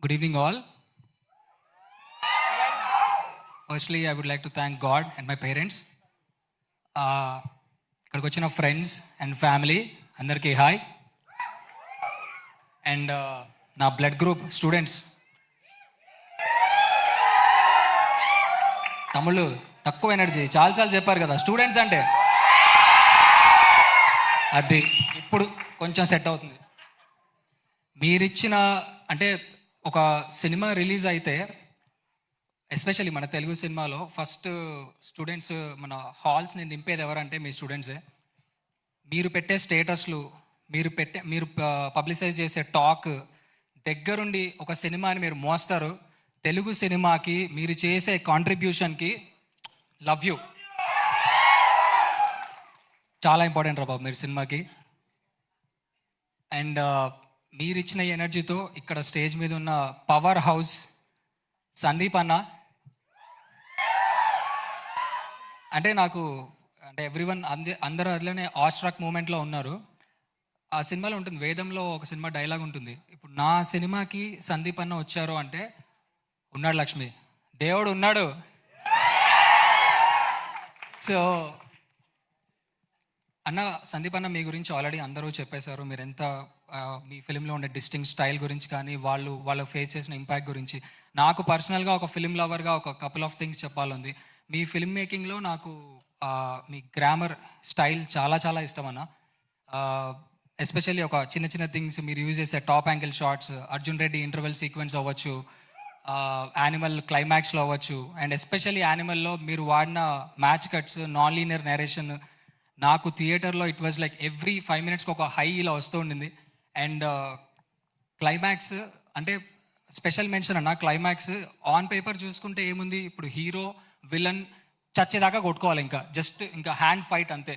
Good evening, all. Firstly, I would like to thank God and my parents. ఇక్కడికి వచ్చిన friends and family అందరికీ hi. And నా blood group students, తమ్ముళ్ళు తక్కువ energy చాలాసార్లు చెప్పారు కదా స్టూడెంట్స్ అంటే, అది ఇప్పుడు కొంచెం సెట్ అవుతుంది. మీరిచ్చిన అంటే ఒక సినిమా రిలీజ్ అయితే ఎస్పెషల్లీ మన తెలుగు సినిమాలో ఫస్ట్ స్టూడెంట్స్ మన హాల్స్ని నింపేది ఎవరంటే మీ స్టూడెంట్సే. మీరు పెట్టే స్టేటస్లు, మీరు పబ్లిసైజ్ చేసే టాక్ దగ్గరుండి ఒక సినిమాని మీరు మోస్తారు. తెలుగు సినిమాకి మీరు చేసే కాంట్రిబ్యూషన్కి లవ్ యూ. చాలా ఇంపార్టెంట్ రా బాబు మీరు సినిమాకి. అండ్ మీరు ఇచ్చిన ఎనర్జీతో ఇక్కడ స్టేజ్ మీద ఉన్న పవర్ హౌస్ సందీప్ అన్న, అంటే నాకు అంటే ఎవ్రీవన్ అందరూ అట్లనే ఆస్ట్రాక్ మూమెంట్లో ఉన్నారు. ఆ సినిమాలో ఉంటుంది, వేదంలో ఒక సినిమా డైలాగ్ ఉంటుంది, ఇప్పుడు నా సినిమాకి సందీప్ అన్న వచ్చారు అంటే ఉన్నాడు లక్ష్మి, దేవుడు ఉన్నాడు. సో అన్న, సందీప్ అన్న మీ గురించి ఆల్రెడీ అందరూ చెప్పేశారు. మీరు ఎంత మీ ఫిలింలో ఉండే డిస్టింక్ట్ స్టైల్ గురించి కానీ వాళ్ళు ఫేస్ చేసిన ఇంపాక్ట్ గురించి. నాకు పర్సనల్గా ఒక ఫిలిం లవర్గా ఒక కపుల్ ఆఫ్ థింగ్స్ చెప్పాలంది. మీ ఫిల్మ్ మేకింగ్లో నాకు మీ గ్రామర్ స్టైల్ చాలా చాలా ఇష్టం అన్న. ఎస్పెషల్లీ ఒక చిన్న చిన్న థింగ్స్ మీరు యూజ్ చేసే top angle shots, Arjun Reddy interval sequence అవ్వచ్చు, యానిమల్ క్లైమాక్స్లో అవ్వచ్చు, అండ్ ఎస్పెషల్లీ యానిమల్లో మీరు వాడిన match cuts, non linear narration, నాకు థియేటర్లో ఇట్ వాజ్ లైక్ ఎవ్రీ 5 minutesకి ఒక హై ఇలా వస్తూ ఉండింది. అండ్ క్లైమాక్స్ అంటే స్పెషల్ మెన్షన్ అన్న. క్లైమాక్స్ ఆన్ పేపర్ చూసుకుంటే ఏముంది, ఇప్పుడు హీరో విలన్ చచ్చేదాకా కొట్టుకోవాలి, ఇంకా జస్ట్ ఇంకా హ్యాండ్ ఫైట్ అంతే.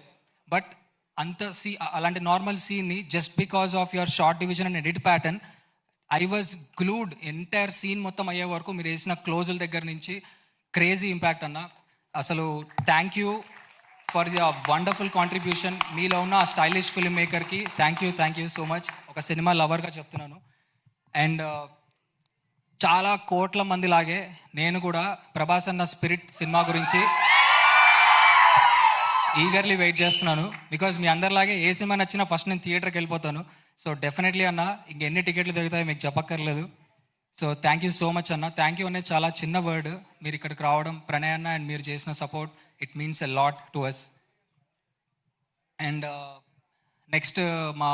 బట్ అంత అలాంటి నార్మల్ సీన్ని just because of your short division and edit pattern I was glued. Entire scene మొత్తం అయ్యే వరకు మీరు వేసిన క్లోజుల దగ్గర నుంచి క్రేజీ ఇంపాక్ట్ అన్న. అసలు thank you for your wonderful contribution. మీలో ఉన్న ఆ స్టైలిష్ ఫిల్మ్ మేకర్కి థ్యాంక్ యూ సో మచ్. ఒక సినిమా లవర్గా చెప్తున్నాను. అండ్ చాలా కోట్ల మంది లాగే నేను కూడా ప్రభాస్ అన్న స్పిరిట్ సినిమా గురించి ఈగర్లీ వెయిట్ చేస్తున్నాను. బికాజ్ మీ అందరిలాగే ఏ సినిమా నచ్చినా ఫస్ట్ నేను థియేటర్కి వెళ్ళిపోతాను. సో డెఫినెట్లీ అన్న, ఇంకెన్ని టికెట్లు దొరుకుతాయో మీకు చెప్పక్కర్లేదు. So thank you so much అన్న. థ్యాంక్ యూ అనేది చాలా చిన్న వర్డ్. మీరు ఇక్కడికి రావడం, ప్రణయ్ అన్న అండ్ మీరు చేసిన support, it means a lot to us. And next మా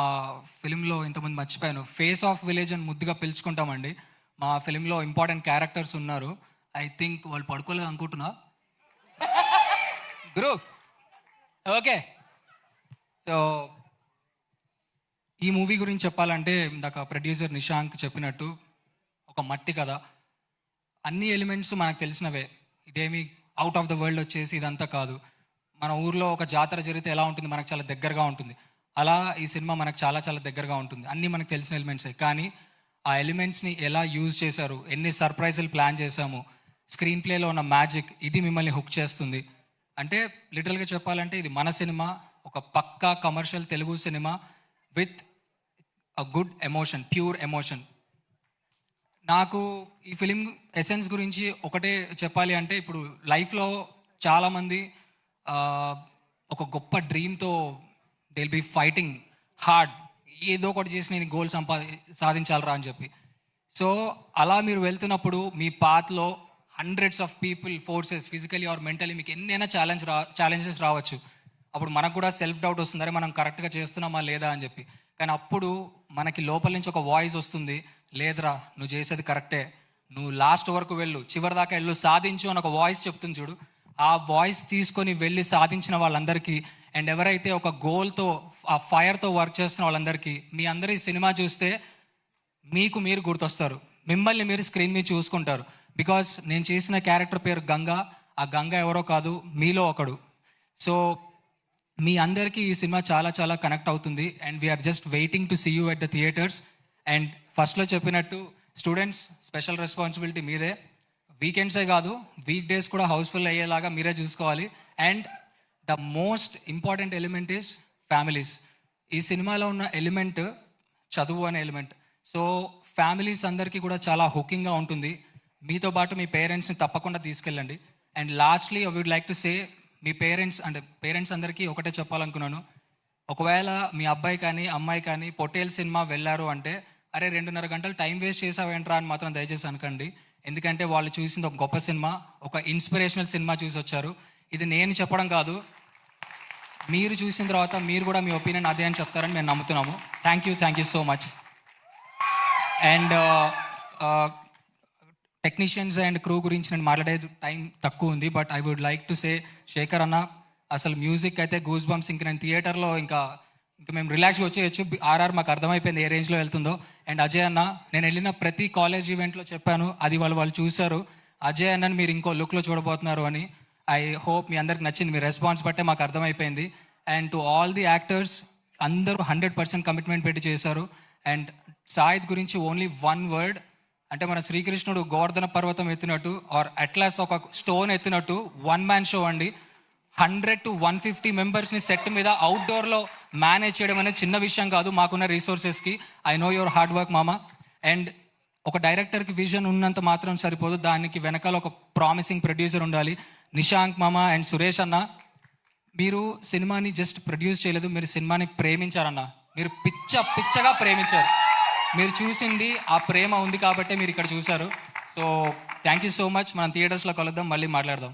ఫిలింలో ఇంతమంది మర్చిపోయాను, ఫేస్ ఆఫ్ విలేజ్ అని ముద్దుగా పిలుచుకుంటామండి. మా ఫిలింలో ఇంపార్టెంట్ క్యారెక్టర్స్ ఉన్నారు. ఐ థింక్ వాళ్ళు పడుకోలేదు అనుకుంటున్నా. గురు ఓకే. సో ఈ మూవీ గురించి చెప్పాలంటే ఇందాక ప్రొడ్యూసర్ నిశాంక్ చెప్పినట్టు ఒక మట్టి కథ. అన్ని ఎలిమెంట్స్ మనకు తెలిసినవే, ఇదేమి అవుట్ ఆఫ్ ద వరల్డ్ వచ్చేసి ఇదంతా కాదు. మన ఊర్లో ఒక జాతర జరిగితే ఎలా ఉంటుంది, మనకు చాలా దగ్గరగా ఉంటుంది. అలా ఈ సినిమా మనకు చాలా చాలా దగ్గరగా ఉంటుంది. అన్నీ మనకు తెలిసిన ఎలిమెంట్సే, కానీ ఆ ఎలిమెంట్స్ని ఎలా యూజ్ చేశారు, ఎన్ని సర్ప్రైజులు ప్లాన్ చేశాము, స్క్రీన్ ప్లేలో ఉన్న మ్యాజిక్, ఇది మిమ్మల్ని హుక్ చేస్తుంది. అంటే లిటరల్గా చెప్పాలంటే ఇది మన సినిమా, ఒక పక్కా కమర్షియల్ తెలుగు సినిమా with a good emotion, pure emotion. నాకు ఈ ఫిలిం ఎసెన్స్ గురించి ఒకటే చెప్పాలి అంటే, ఇప్పుడు లైఫ్లో చాలామంది ఒక గొప్ప డ్రీమ్తో they will be fighting hard, ఏదో ఒకటి చేసి నేను గోల్ సాధించాలరా అని చెప్పి. సో అలా మీరు వెళ్తున్నప్పుడు మీ పాత్లో hundreds of people, forces, physically or mentally మీకు ఎన్నైనా ఛాలెంజెస్ రావచ్చు. అప్పుడు మనకు కూడా సెల్ఫ్ డౌట్ వస్తుంది, అరే మనం కరెక్ట్గా చేస్తున్నామా లేదా అని చెప్పి. కానీ అప్పుడు మనకి లోపల నుంచి ఒక వాయిస్ వస్తుంది, లేదురా నువ్వు చేసేది కరెక్టే, నువ్వు లాస్ట్ వరకు వెళ్ళు, చివరి దాకా వెళ్ళు, సాధించు అని ఒక వాయిస్ చెప్తుంది చూడు. ఆ వాయిస్ తీసుకొని వెళ్ళి సాధించిన వాళ్ళందరికీ, అండ్ ఎవరైతే ఒక గోల్తో ఆ ఫైర్తో వర్క్ చేస్తున్న వాళ్ళందరికీ, మీ అందరి సినిమా చూస్తే మీకు మీరు గుర్తొస్తారు, మిమ్మల్ని మీరు స్క్రీన్ మీద చూసుకుంటారు. బికాస్ నేను చేసిన క్యారెక్టర్ పేరు గంగా, ఆ గంగా ఎవరో కాదు, మీలో ఒకడు. సో మీ అందరికీ ఈ సినిమా చాలా చాలా కనెక్ట్ అవుతుంది. And we are just waiting to see you at the theatres. And ఫస్ట్లో చెప్పినట్టు స్టూడెంట్స్ స్పెషల్ రెస్పాన్సిబిలిటీ మీదే. వీకెండ్సే కాదు, వీక్ డేస్ కూడా హౌస్ఫుల్ అయ్యేలాగా మీరే చూసుకోవాలి. And the most important element is families. ఈ సినిమాలో ఉన్న ఎలిమెంట్ చదువు అనే ఎలిమెంట్. సో ఫ్యామిలీస్ అందరికీ కూడా చాలా హుకింగ్గా ఉంటుంది. మీతో పాటు మీ పేరెంట్స్ని తప్పకుండా తీసుకెళ్ళండి. And lastly I would like to say, మీ పేరెంట్స్ అందరికీ ఒకటే చెప్పాలనుకున్నాను. ఒకవేళ మీ అబ్బాయి కానీ అమ్మాయి కానీ పొట్టేల్ సినిమా వెళ్ళారు అంటే, అరే 2.5 గంటలు టైం వేస్ట్ చేసావేంట్రా అని మాత్రం దయచేసి అనకండి. ఎందుకంటే వాళ్ళు చూసింది ఒక గొప్ప సినిమా, ఒక ఇన్స్పిరేషనల్ సినిమా చూసి వచ్చారు. ఇది నేను చెప్పడం కాదు, మీరు చూసిన తర్వాత మీరు కూడా మీ ఒపీనియన్ అదే అని చెప్తారని మేము నమ్ముతున్నాము. Thank you so much. And technicians and crew గురించి నేను మాట్లాడే టైం తక్కువ ఉంది. But I would like to say, Shekhar అన్న అసలు మ్యూజిక్ అయితే గూస్ బంప్స్. ఇంక నేను థియేటర్లో ఇంకా మేము రిలాక్స్గా వచ్చేయచ్చు. ఆర్ఆర్ మాకు అర్థమైపోయింది ఏ రేంజ్లో వెళ్తుందో. అండ్ అజయ్ అన్న, నేను వెళ్ళిన ప్రతి కాలేజ్ ఈవెంట్లో చెప్పాను, అది వాళ్ళు చూశారు. అజయ్ అన్నని మీరు ఇంకో లుక్లో చూడబోతున్నారు అని. ఐ హోప్ మీ అందరికి నచ్చింది. మీ రెస్పాన్స్ బట్టే మాకు అర్థమైపోయింది. And to all the actors, అందరూ 100% కమిట్మెంట్ పెట్టి చేశారు. అండ్ సాయిద్ గురించి ఓన్లీ వన్ వర్డ్, అంటే మన శ్రీకృష్ణుడు గోవర్ధన పర్వతం ఎత్తినట్టు ఆర్ అట్లాస్ ఒక స్టోన్ ఎత్తినట్టు వన్ మ్యాన్ షో అండి. 100 to 150 మెంబర్స్ని సెట్ మీద అవుట్డోర్లో మేనేజ్ చేయడం అనేది చిన్న విషయం కాదు మాకున్న రిసోర్సెస్కి. I know your hard work మామ. అండ్ ఒక డైరెక్టర్కి విజన్ ఉన్నంత మాత్రం సరిపోదు, దానికి వెనకాల ఒక ప్రామిసింగ్ ప్రొడ్యూసర్ ఉండాలి. నిశాంక్ మామ అండ్ సురేష్ అన్న, మీరు సినిమాని జస్ట్ ప్రొడ్యూస్ చేయలేదు, మీరు సినిమాని ప్రేమించారన్న. మీరు పిచ్చగా ప్రేమించారు. మీరు చూసింది ఆ ప్రేమ ఉంది కాబట్టే మీరు ఇక్కడ చూశారు. So thank you so much. మనం థియేటర్స్లో కలుద్దాం, మళ్ళీ మాట్లాడదాం.